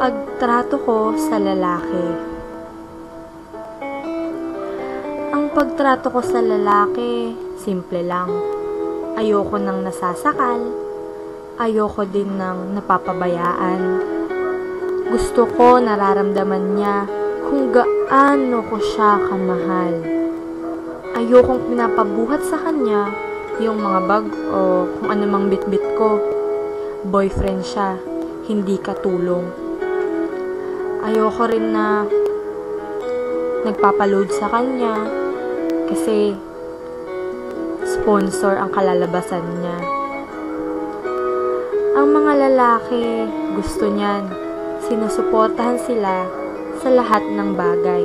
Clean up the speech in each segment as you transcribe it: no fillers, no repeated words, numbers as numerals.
pagtrato ko sa lalaki. Ang pagtrato ko sa lalaki, simple lang. Ayoko nang nasasakal. Ayoko din nang napapabayaan. Gusto ko nararamdaman niya kung gaano ko siya kamahal. Ayokong pinapabuhat sa kanya yung mga bag o kung anumang bitbit ko. Boyfriend siya, hindi katulong. Ayoko rin na nagpapaload sa kanya kasi sponsor ang kalalabasan niya. Ang mga lalaki, gusto niyan, sinusuportahan sila sa lahat ng bagay.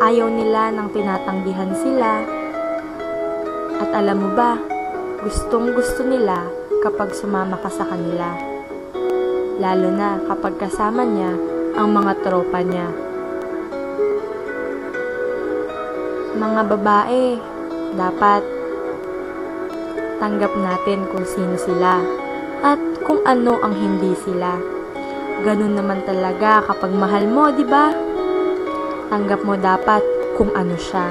Ayaw nila nang tinatanggihan sila. At alam mo ba, gustong gusto nila kapag sumama ka sa kanila. Lalo na kapag kasama niya ang mga tropa niya. Mga babae, dapat tanggap natin kung sino sila at kung ano ang hindi sila. Ganun naman talaga kapag mahal mo, di ba? Tanggap mo dapat kung ano siya.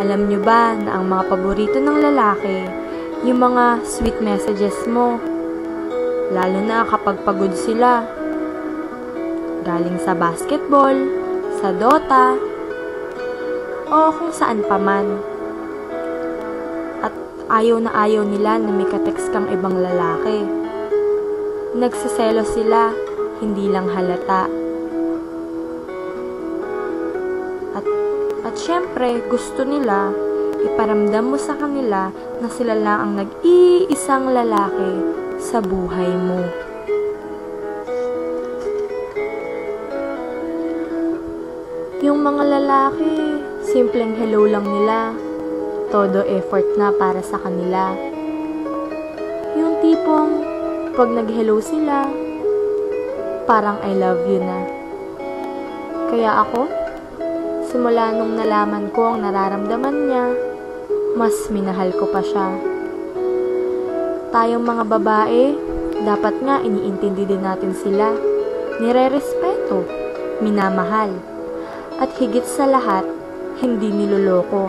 Alam nyo ba na ang mga paborito ng lalaki, yung mga sweet messages mo, lalo na kapag pagod sila, galing sa basketball, sa Dota, o kung saan pa man. At ayaw na ayaw nila na may ka-text kang ibang lalaki. Nagsiselos sila, hindi lang halata. At syempre, gusto nila iparamdam mo sa kanila na sila lang ang nag-iisang lalaki sa buhay mo. Yung mga lalaki, simpleng hello lang nila, todo effort na para sa kanila. Yung tipong pag nag-hello sila, parang I love you na. Kaya ako, simula nung nalaman ko ang nararamdaman niya, mas minahal ko pa siya. Tayong mga babae, dapat nga iniintindi din natin sila, nire-respeto, minamahal, at higit sa lahat, hindi niloloko.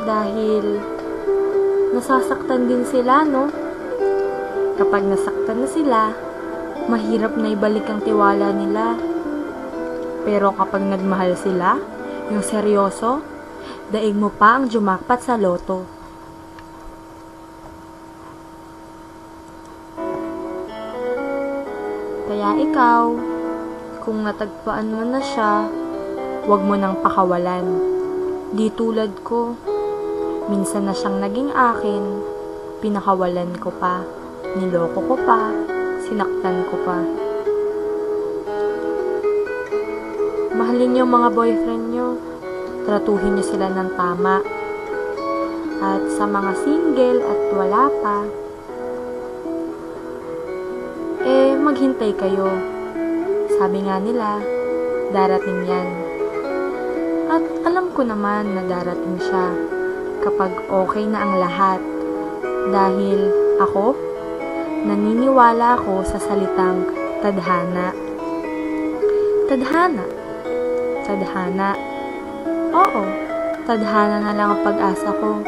Dahil nasasaktan din sila, no? Kapag nasaktan na sila, mahirap na ibalik ang tiwala nila. Pero kapag nagmahal sila, yung seryoso, daig mo pa ang jumakpat sa loto. Kaya ikaw, kung natagpuan mo na siya, huwag mo nang pakawalan. Di tulad ko, minsan na siyang naging akin, pinakawalan ko pa, niloko ko pa, sinaktan ko pa. Mahalin niyo mga boyfriend niyo, tratuhin niyo sila ng tama. At sa mga single at wala pa, maghintay kayo. Sabi nga nila, darating yan. At alam ko naman na darating siya kapag okay na ang lahat. Dahil ako, naniniwala ako sa salitang tadhana. Tadhana. Tadhana. Oo, tadhana na lang ang pag-asa ko.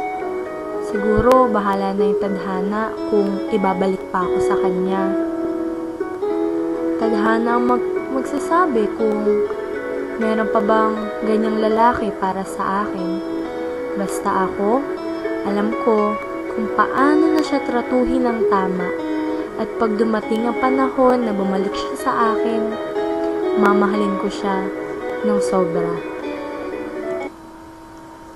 Siguro bahala na yung tadhana kung ibabalik pa ako sa kanya. Tadhana ang magsasabi kung meron pa bang ganyang lalaki para sa akin. Basta ako, alam ko kung paano na siya tratuhin ng tama. At pag dumating ang panahon na bumalik siya sa akin, mamahalin ko siya ng sobra.